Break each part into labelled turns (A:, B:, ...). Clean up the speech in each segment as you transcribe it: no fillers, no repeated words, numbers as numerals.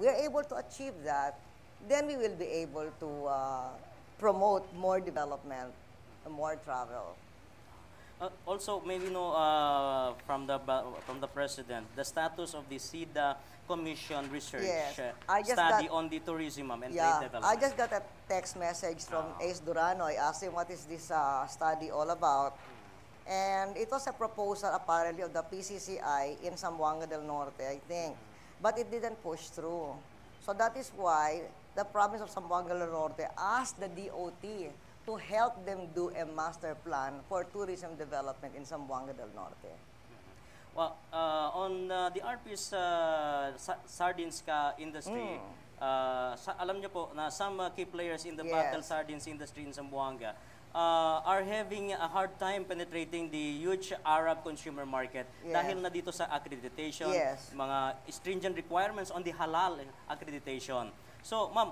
A: we are able to achieve that, then we will be able to promote more development, more travel.
B: Also, maybe from the president, the status of the SIDA Commission research
A: Yes.
B: study on the tourism and trade development.
A: I just got a text message from Ace Durano. I asked him what is this study all about. And it was a proposal apparently of the PCCI in Zamboanga del Norte, I think. But it didn't push through. So that is why the province of Zamboanga del Norte asked the DOT to help them do a master plan for tourism development in Zamboanga del Norte.
B: Well, on the RP's sardines industry, alam niyo po na some key players in the bottle sardines industry in Zamboanga are having a hard time penetrating the huge Arab consumer market dahil na dito sa accreditation, mga stringent requirements on the halal accreditation. So, ma'am,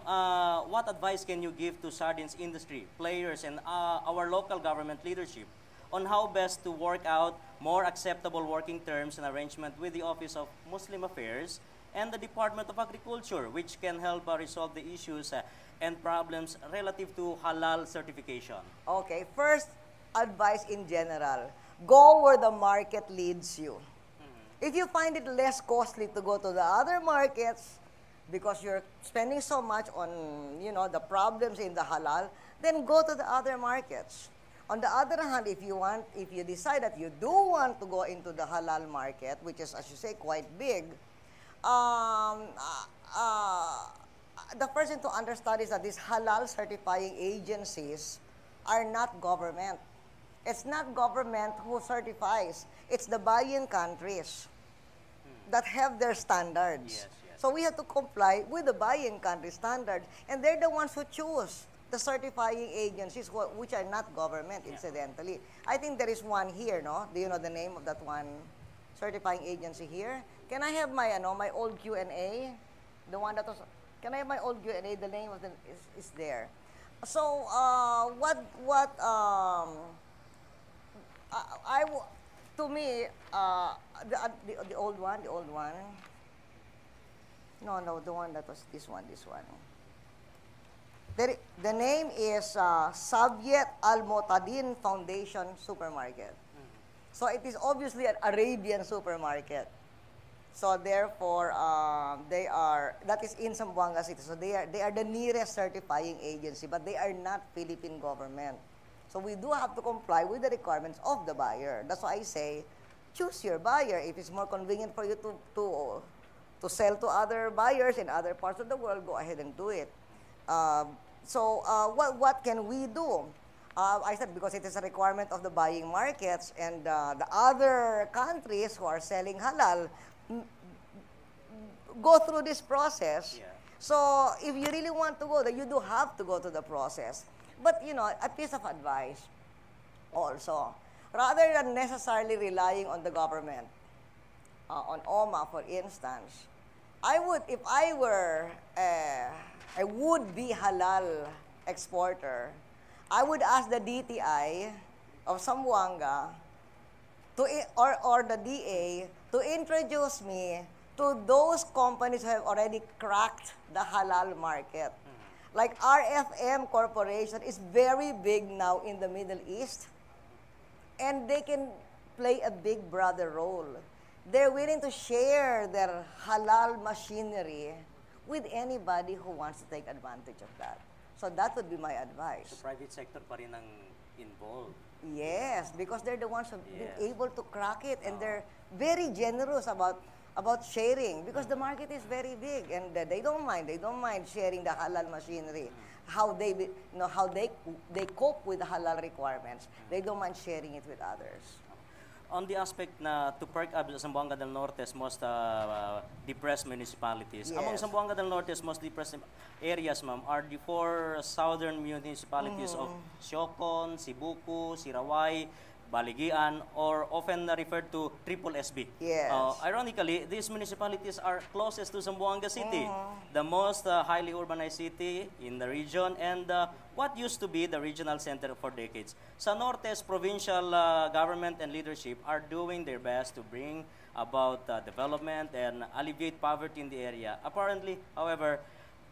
B: what advice can you give to sardines industry players and our local government leadership on how best to work out more acceptable working terms and arrangement with the Office of Muslim Affairs and the Department of Agriculture, which can help resolve the issues and problems relative to halal certification?
A: Okay, first advice in general, go where the market leads you. If you find it less costly to go to the other markets because you're spending so much on, the problems in the halal, then go to the other markets. On the other hand, if you decide that you do want to go into the halal market, which is, as you say, quite big, the first thing to understand is that these halal certifying agencies are not government. It's not government who certifies. It's the buying countries that have their standards. So we have to comply with the buying country standards, and they're the ones who choose the certifying agencies, which are not government, incidentally. I think there is one here, no? Do you know the name of that one certifying agency here? Can I have my, my old Q&A? The one that was, can I have my old Q&A? The name of the, is there. So, to me, the old one, no, the one that was this one. The name is Savyet Al-Motadin Foundation Supermarket. So it is obviously an Arabian supermarket. So therefore, that is in Zamboanga City. So they are the nearest certifying agency, but they are not Philippine government. So we do have to comply with the requirements of the buyer. That's why I say, choose your buyer. If it's more convenient for you to sell to other buyers in other parts of the world, go ahead and do it. What can we do? I said because it is a requirement of the buying markets, and the other countries who are selling halal go through this process. So if you really want to go there, you do have to go to the process. But, a piece of advice also, rather than necessarily relying on the government, on OMA, for instance, if I were a would-be halal exporter, I would ask the DTI of Zamboanga or the DA to introduce me to those companies who have already cracked the halal market. Like RFM Corporation is very big now in the Middle East, and they can play a big brother role. They're willing to share their halal machinery with anybody who wants to take advantage of that. So that would be my advice.
B: So private sector pa rin ang involved.
A: Yes, because they're the ones who've been able to crack it, and they're very generous about sharing, because the market is very big, and they don't mind sharing the halal machinery. How they cope with the halal requirements. They don't mind sharing it with others.
B: On the aspect to perk up Zamboanga del Norte's most depressed municipalities. Among Zamboanga del Norte's most depressed areas, ma'am, are the 4 southern municipalities of Siocon, Sibuku, Sirawai, Baligian, or often referred to Triple SB. Ironically, these municipalities are closest to Zamboanga City, the most highly urbanized city in the region, and what used to be the regional center for decades. Sa Norte's provincial government and leadership are doing their best to bring about development and alleviate poverty in the area. Apparently, however,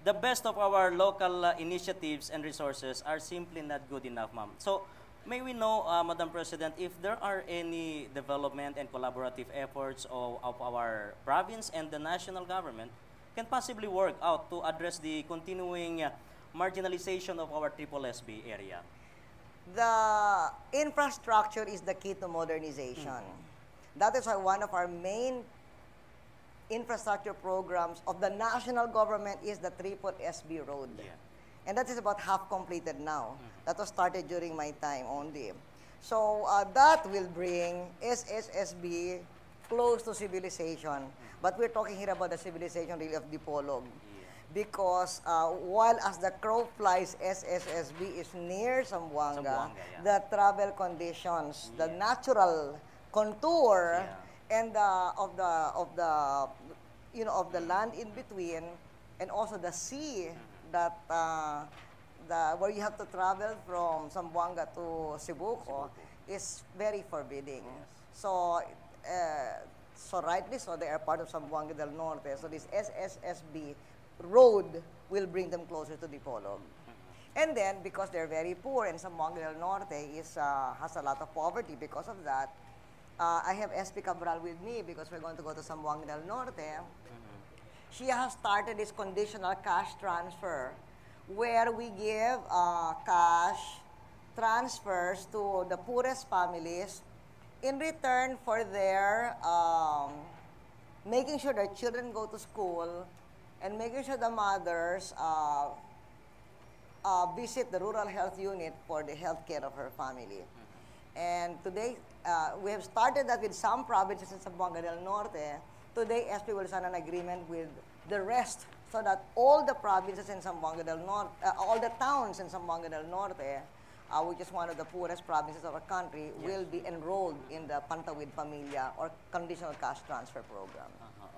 B: the best of our local initiatives and resources are simply not good enough, ma'am. So, may we know, Madam President, if there are any development and collaborative efforts of our province and the national government can possibly work out to address the continuing marginalization of our Triple SB area?
A: The infrastructure is the key to modernization. That is why one of our main infrastructure programs of the national government is the Triple SB road.
B: Yeah.
A: And that is about half completed now. That was started during my time only. So that will bring SSSB close to civilization. But we're talking here about the civilization really of Dipolog. Because while as the crow flies, SSSB is near Zamboanga, the travel conditions, the natural contour, and of the land in between, and also the sea that where you have to travel from Zamboanga to Cebuco is very forbidding. So rightly so, they are part of Zamboanga del Norte. So this SSSB road will bring them closer to Dipolog. And then, because they're very poor and Zamboanga del Norte has a lot of poverty because of that, I have SP Cabral with me because we're going to go to Zamboanga del Norte. She has started this conditional cash transfer where we give cash transfers to the poorest families in return for their making sure their children go to school and making sure the mothers visit the rural health unit for the health care of her family. And today, we have started that with some provinces in Zamboanga del Norte. Today, SP will sign an agreement with the rest so that all the provinces in Zamboanga del Norte, all the towns in Zamboanga del Norte, which is one of the poorest provinces of our country, will be enrolled in the Pantawid Familia or Conditional Cash Transfer Program.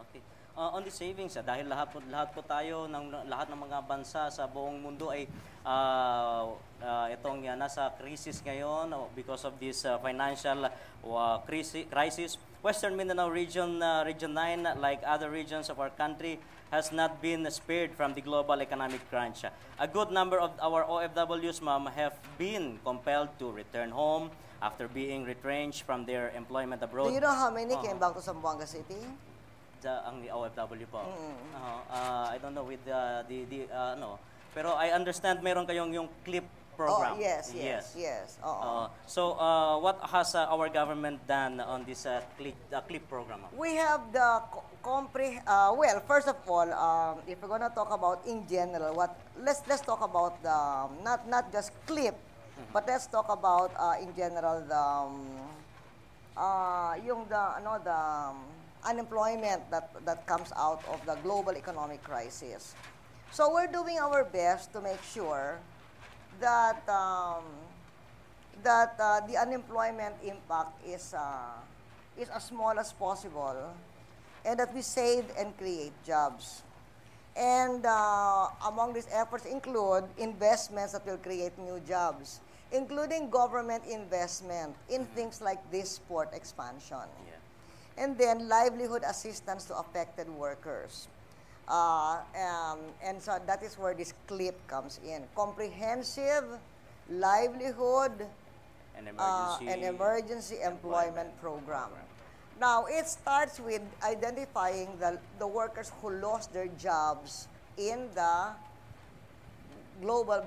B: Okay. On the savings, dahil lahat po tayo lahat ng mga bansa sa buong mundo ay itong nasa crisis ngayon because of this financial crisis. Western Mindanao region 9, like other regions of our country, has not been spared from the global economic crunch. A good number of our OFWs, ma'am, have been compelled to return home after being retrenched from their employment abroad.
A: Do you know how many came back to Zamboanga City?
B: Ang OFW po. I don't know with no. Pero I understand meron kayong yung CLIP program.
A: Oh, yes.
B: So what has our government done on this CLIP program?
A: We have the well, first of all, if we're going to talk about in general, let's talk about the not just CLIP, but let's talk about in general the unemployment that comes out of the global economic crisis. So we're doing our best to make sure that the unemployment impact is as small as possible, and that we save and create jobs. And among these efforts include investments that will create new jobs, including government investment in things like this port expansion. And then livelihood assistance to affected workers. And so that is where this CLIP comes in. Comprehensive livelihood and emergency employment program. Now, it starts with identifying the workers who lost their jobs in the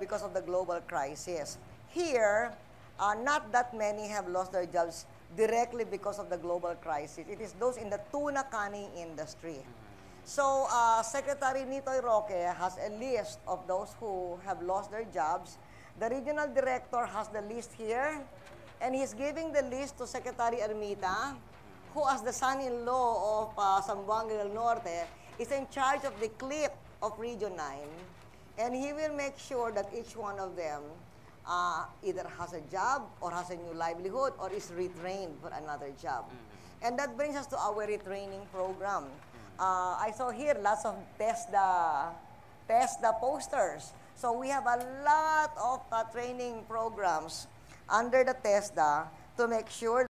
A: because of the global crisis. Here, not that many have lost their jobs directly because of the global crisis. It is those in the tuna canning industry. So, Secretary Nitoy Roque has a list of those who have lost their jobs. The regional director has the list here, and he's giving the list to Secretary Ermita, who, as the son-in-law of Zamboanga del Norte, is in charge of the CLIP of Region 9, and he will make sure that each one of them either has a job or has a new livelihood or is retrained for another job. And that brings us to our retraining program. I saw here lots of TESDA posters. So we have a lot of training programs under the TESDA to make sure